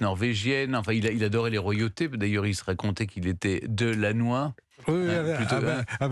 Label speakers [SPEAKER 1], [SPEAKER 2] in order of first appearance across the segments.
[SPEAKER 1] norvégienne, enfin il adorait les royautés, d'ailleurs il se racontait qu'il était delannoy.
[SPEAKER 2] Oui,
[SPEAKER 1] Plutôt,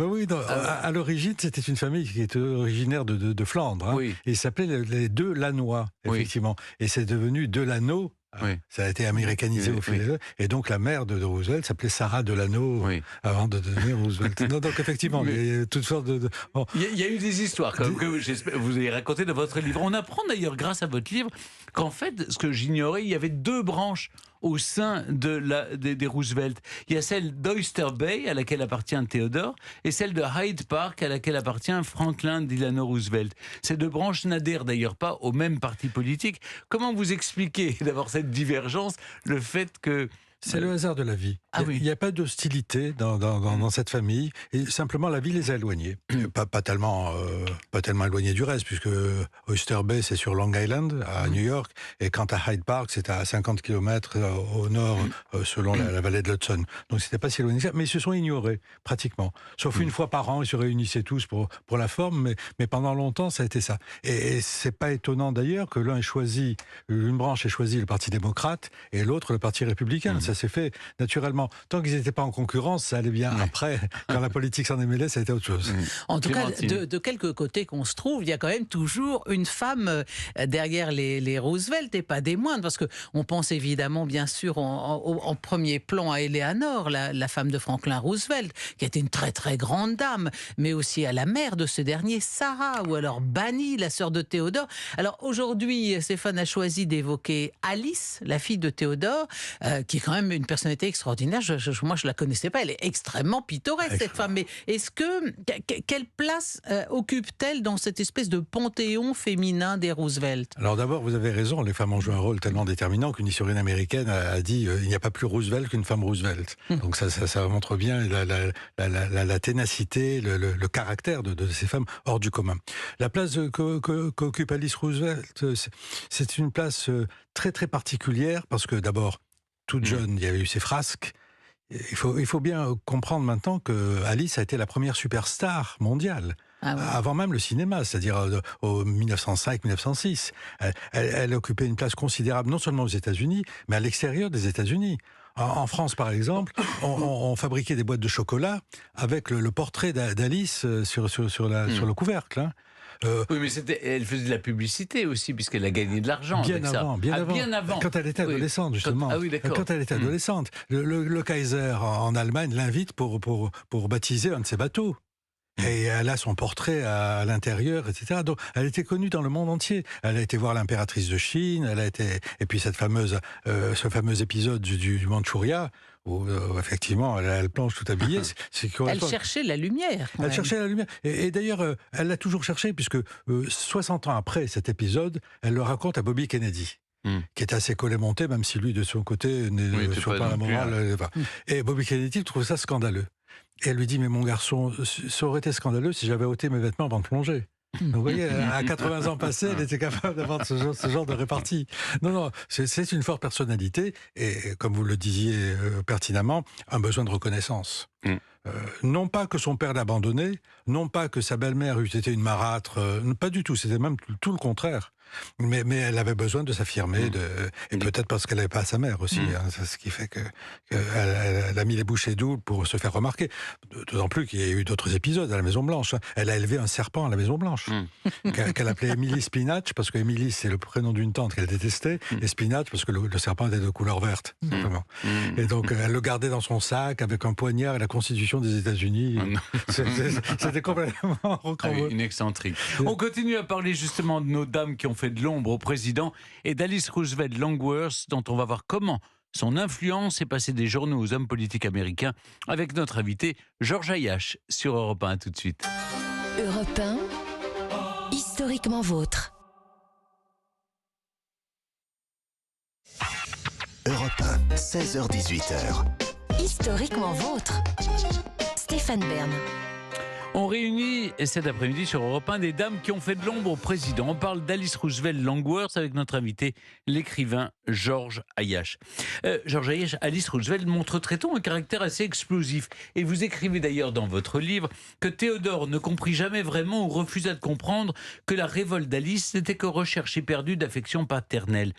[SPEAKER 2] oui, non, à l'origine, c'était une famille qui était originaire de Flandre. Hein,
[SPEAKER 1] oui,
[SPEAKER 2] et ils s'appelaient les Delannoy,
[SPEAKER 1] oui,
[SPEAKER 2] effectivement. Et c'est devenu Delano.
[SPEAKER 1] oui,
[SPEAKER 2] Ça a été américanisé au fil
[SPEAKER 1] oui,
[SPEAKER 2] des années. Et donc la mère de Roosevelt s'appelait Sarah Delano
[SPEAKER 1] oui.
[SPEAKER 2] avant de devenir Roosevelt. Non, donc effectivement,
[SPEAKER 1] Mais-
[SPEAKER 2] il y a toutes sortes de... Bon,
[SPEAKER 1] Il y a eu des histoires comme que vous avez racontées dans votre livre. On apprend d'ailleurs grâce à votre livre qu'en fait, ce que j'ignorais, il y avait deux branches au sein des Roosevelt. Il y a celle d'Oyster Bay, à laquelle appartient Theodore, et celle de Hyde Park, à laquelle appartient Franklin Delano Roosevelt. Ces deux branches n'adhèrent d'ailleurs pas au même parti politique. Comment vous expliquez d'abord cette divergence, le fait que...
[SPEAKER 2] c'est le hasard de la vie.
[SPEAKER 1] Ah
[SPEAKER 2] Il
[SPEAKER 1] oui.
[SPEAKER 2] n'y a pas d'hostilité dans cette famille, et simplement la vie les a éloignés. Pas tellement éloignés du reste, puisque Oyster Bay c'est sur Long Island, à New York, et quant à Hyde Park, c'est à 50 km au nord, selon la vallée de l'Hudson. Donc c'était pas si éloigné que ça, mais ils se sont ignorés, pratiquement. Sauf une fois par an, ils se réunissaient tous pour la forme, mais pendant longtemps, ça a été ça. Et c'est pas étonnant d'ailleurs que une branche ait choisi le Parti démocrate, et l'autre le Parti républicain. Ça s'est fait naturellement. Tant qu'ils n'étaient pas en concurrence, ça allait bien. Après, quand la politique s'en est mêlée, ça a été autre chose.
[SPEAKER 3] En tout cas,
[SPEAKER 1] Clémentine.
[SPEAKER 3] de quelque côté qu'on se trouve, il y a quand même toujours une femme derrière les Roosevelt, et pas des moindres, parce qu'on pense évidemment, bien sûr, en premier plan à Eleanor, la femme de Franklin Roosevelt, qui était une très très grande dame, mais aussi à la mère de ce dernier, Sarah, ou alors Banny, la sœur de Théodore. Alors aujourd'hui, Stéphane a choisi d'évoquer Alice, la fille de Théodore, qui est quand même une personnalité extraordinaire. Moi, je la connaissais pas. Elle est extrêmement pittoresque, cette femme. Mais quelle place occupe-t-elle dans cette espèce de panthéon féminin des Roosevelt?
[SPEAKER 2] Alors d'abord, vous avez raison, les femmes ont joué un rôle tellement déterminant qu'une historienne américaine a dit il n'y a pas plus Roosevelt qu'une femme Roosevelt. Donc ça montre bien la ténacité, le caractère de ces femmes hors du commun. La place qu'occupe Alice Roosevelt, c'est une place très très particulière parce que d'abord, toute jeune, il y avait eu ses frasques. Il faut bien comprendre maintenant que Alice a été la première superstar mondiale.
[SPEAKER 3] Ah ouais.
[SPEAKER 2] Avant même le cinéma, c'est-à-dire au 1905-1906. Elle occupait une place considérable, non seulement aux États-Unis, mais à l'extérieur des États-Unis. En France, par exemple, on fabriquait des boîtes de chocolat avec le portrait d'Alice sur le couvercle. Hein.
[SPEAKER 1] Oui, mais elle faisait de la publicité aussi, puisqu'elle a gagné de l'argent avec ça.
[SPEAKER 2] Bien
[SPEAKER 1] Bien avant.
[SPEAKER 2] Quand elle était adolescente, justement.
[SPEAKER 1] Ah oui, d'accord.
[SPEAKER 2] Quand elle était adolescente. Le Kaiser, en Allemagne, l'invite pour baptiser un de ses bateaux. Et elle a son portrait à l'intérieur, etc. Donc, elle était connue dans le monde entier. Elle a été voir l'impératrice de Chine, et puis ce fameux épisode du Mandchouria, où effectivement, elle plonge tout habillée.
[SPEAKER 3] Elle cherchait la lumière.
[SPEAKER 2] Elle cherchait la lumière. Et d'ailleurs, elle l'a toujours cherché, puisque 60 ans après cet épisode, elle le raconte à Bobby Kennedy. Qui est assez collé-monté, même si lui, de son côté, n'est sur pas la morale. Et Bobby Kennedy trouve ça scandaleux. Et elle lui dit, mais mon garçon, ça aurait été scandaleux si j'avais ôté mes vêtements avant de plonger. Donc vous voyez, à 80 ans passés, elle était capable d'avoir ce genre de répartie. Non, c'est une forte personnalité, et comme vous le disiez pertinemment, un besoin de reconnaissance. Non pas que son père l'abandonnait, non pas que sa belle-mère eût été une marâtre, pas du tout, c'était même tout le contraire. Mais elle avait besoin de s'affirmer, et peut-être parce qu'elle n'avait pas sa mère aussi. Hein, c'est ce qui fait qu'elle a mis les bouchées doubles pour se faire remarquer. D'autant plus qu'il y a eu d'autres épisodes à la Maison-Blanche. Hein. Elle a élevé un serpent à la Maison-Blanche, qu'elle appelait Emily Spinach, parce que Emily, c'est le prénom d'une tante qu'elle détestait, et Spinach, parce que le serpent était de couleur verte, simplement. Et donc, elle le gardait dans son sac avec un poignard et la Constitution des États-Unis. C'était complètement rocambolesque.
[SPEAKER 1] Une excentrique. On continue à parler justement de nos dames qui ont fait de l'ombre au président et d'Alice Roosevelt Longworth, dont on va voir comment son influence est passée des journaux aux hommes politiques américains, avec notre invité Georges Ayache sur Europe 1. Tout de suite.
[SPEAKER 4] Europe 1, historiquement vôtre.
[SPEAKER 5] Europe 1, 16h-18h.
[SPEAKER 4] Historiquement vôtre. Stéphane Bern.
[SPEAKER 1] On réunit cet après-midi sur Europe 1 des dames qui ont fait de l'ombre au président. On parle d'Alice Roosevelt Longworth avec notre invité, l'écrivain Georges Ayache. Georges Ayache, Alice Roosevelt montre très tôt un caractère assez explosif. Et vous écrivez d'ailleurs dans votre livre que Théodore ne comprit jamais vraiment ou refusa de comprendre que la révolte d'Alice n'était que recherche éperdue d'affection paternelle.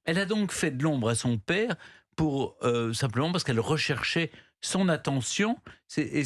[SPEAKER 1] Elle a donc fait de l'ombre à son père simplement parce qu'elle recherchait son attention. Et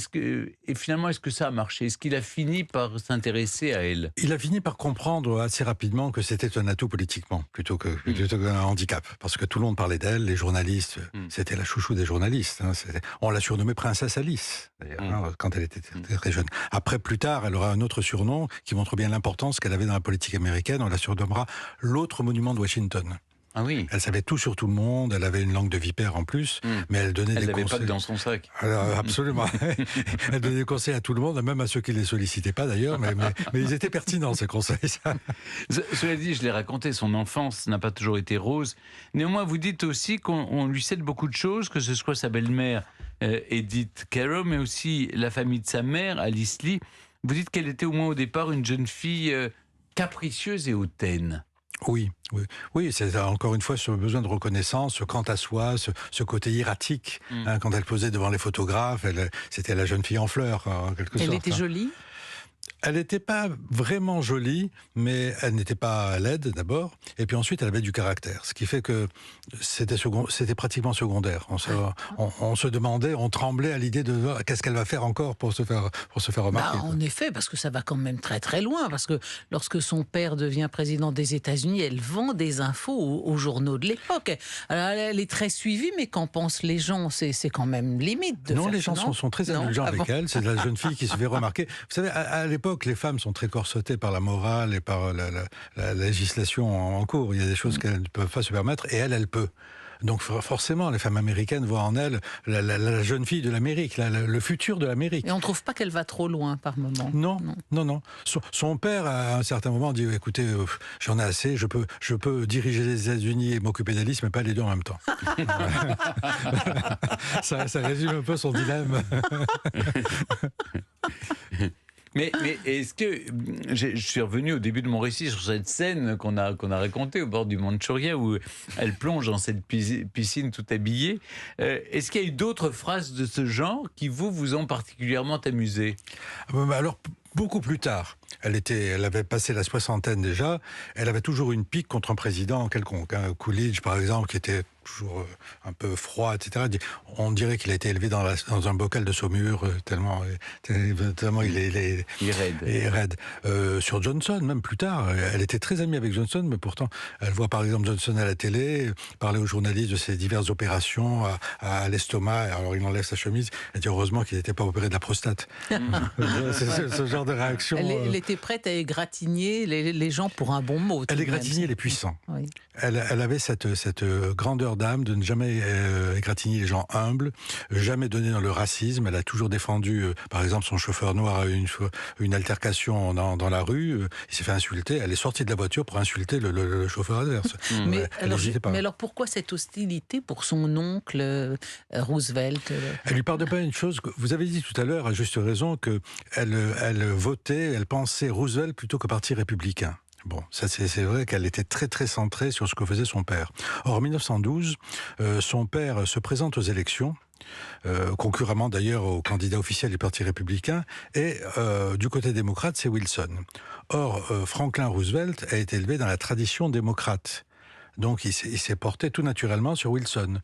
[SPEAKER 1] finalement, est-ce que ça a marché? Est-ce qu'il a fini par s'intéresser à elle?
[SPEAKER 2] Il a fini par comprendre assez rapidement que c'était un atout politiquement, plutôt qu'un handicap. Parce que tout le monde parlait d'elle, les journalistes, c'était la chouchou des journalistes. Hein, on l'a surnommée Princesse Alice, d'ailleurs, quand elle était très jeune. Après, plus tard, elle aura un autre surnom qui montre bien l'importance qu'elle avait dans la politique américaine. On la surnommera l'autre monument de Washington.
[SPEAKER 1] Ah oui.
[SPEAKER 2] Elle savait tout sur tout le monde, elle avait une langue de vipère en plus, mais elle donnait des conseils.
[SPEAKER 1] Elle n'avait pas que dans son sac.
[SPEAKER 2] Alors, absolument. Elle donnait des conseils à tout le monde, même à ceux qui ne les sollicitaient pas d'ailleurs, mais ils étaient pertinents ces conseils.
[SPEAKER 1] Cela dit, je l'ai raconté, son enfance n'a pas toujours été rose. Néanmoins, vous dites aussi qu'on lui cède beaucoup de choses, que ce soit sa belle-mère Edith Caro, mais aussi la famille de sa mère, Alice Lee. Vous dites qu'elle était au moins au départ une jeune fille capricieuse et hautaine.
[SPEAKER 2] Oui, c'est encore une fois ce besoin de reconnaissance, ce quant à soi, ce côté hiératique. Quand elle posait devant les photographes, c'était la jeune fille en fleurs, en quelque sorte.
[SPEAKER 3] Elle était jolie ?
[SPEAKER 2] Elle n'était pas vraiment jolie, mais elle n'était pas laide d'abord, et puis ensuite elle avait du caractère, ce qui fait que c'était pratiquement secondaire. On se demandait, on tremblait à l'idée de qu'est-ce qu'elle va faire encore pour se faire remarquer.
[SPEAKER 3] En effet, parce que ça va quand même très très loin, parce que lorsque son père devient président des États-Unis, elle vend des infos aux journaux de l'époque. Alors elle est très suivie, mais qu'en pensent les gens? C'est quand même limite de
[SPEAKER 2] non,
[SPEAKER 3] faire
[SPEAKER 2] les gens
[SPEAKER 3] ça,
[SPEAKER 2] sont très indulgents avec elle. C'est la jeune fille qui se fait remarquer. Vous savez, à l'époque, les femmes sont très corsetées par la morale et par la législation en cours. Il y a des choses qu'elles ne peuvent pas se permettre, et elle peut. Donc forcément, les femmes américaines voient en elle la jeune fille de l'Amérique, le futur de l'Amérique.
[SPEAKER 3] Et on ne trouve pas qu'elle va trop loin par moment.
[SPEAKER 2] Non. Son père, à un certain moment, dit « Écoutez, j'en ai assez, je peux diriger les États-Unis et m'occuper d'Alice, mais pas les deux en même temps. » ça résume un peu son dilemme.
[SPEAKER 1] Mais est-ce que je suis revenu au début de mon récit sur cette scène qu'on a racontée au bord du Mandchouria où elle plonge dans cette piscine tout habillée. Est-ce qu'il y a eu d'autres phrases de ce genre qui vous ont particulièrement amusé?
[SPEAKER 2] Alors, beaucoup plus tard. Elle avait passé la soixantaine déjà. Elle avait toujours une pique contre un président quelconque. Coolidge, par exemple, qui était toujours un peu froid, etc. On dirait qu'il a été élevé dans un bocal de saumure, tellement il est raide. Sur Johnson, même plus tard, elle était très amie avec Johnson, mais pourtant, elle voit par exemple Johnson à la télé, parler aux journalistes de ses diverses opérations à l'estomac. Alors il enlève sa chemise, elle dit heureusement qu'il n'était pas opéré de la prostate. C'est ce genre de réaction.
[SPEAKER 3] Elle était prête à égratigner les gens pour un bon mot.
[SPEAKER 2] Elle égratignait les puissants.
[SPEAKER 3] Oui.
[SPEAKER 2] Elle avait cette grandeur d'âme de ne jamais égratigner les gens humbles, jamais donner dans le racisme. Elle a toujours défendu, par exemple, son chauffeur noir a eu une altercation dans la rue. Il s'est fait insulter. Elle est sortie de la voiture pour insulter le chauffeur adverse.
[SPEAKER 3] Mais alors pourquoi cette hostilité pour son oncle Roosevelt?
[SPEAKER 2] Elle lui pardonne pas une chose. Vous avez dit tout à l'heure, à juste raison, qu'elle votait, elle pensait Roosevelt plutôt que Parti républicain. Bon, ça c'est vrai qu'elle était très très centrée sur ce que faisait son père. Or, en 1912, son père se présente aux élections, concurremment d'ailleurs au candidat officiel du Parti républicain, et du côté démocrate, c'est Wilson. Or, Franklin Roosevelt a été élevé dans la tradition démocrate. Donc il s'est porté tout naturellement sur Wilson.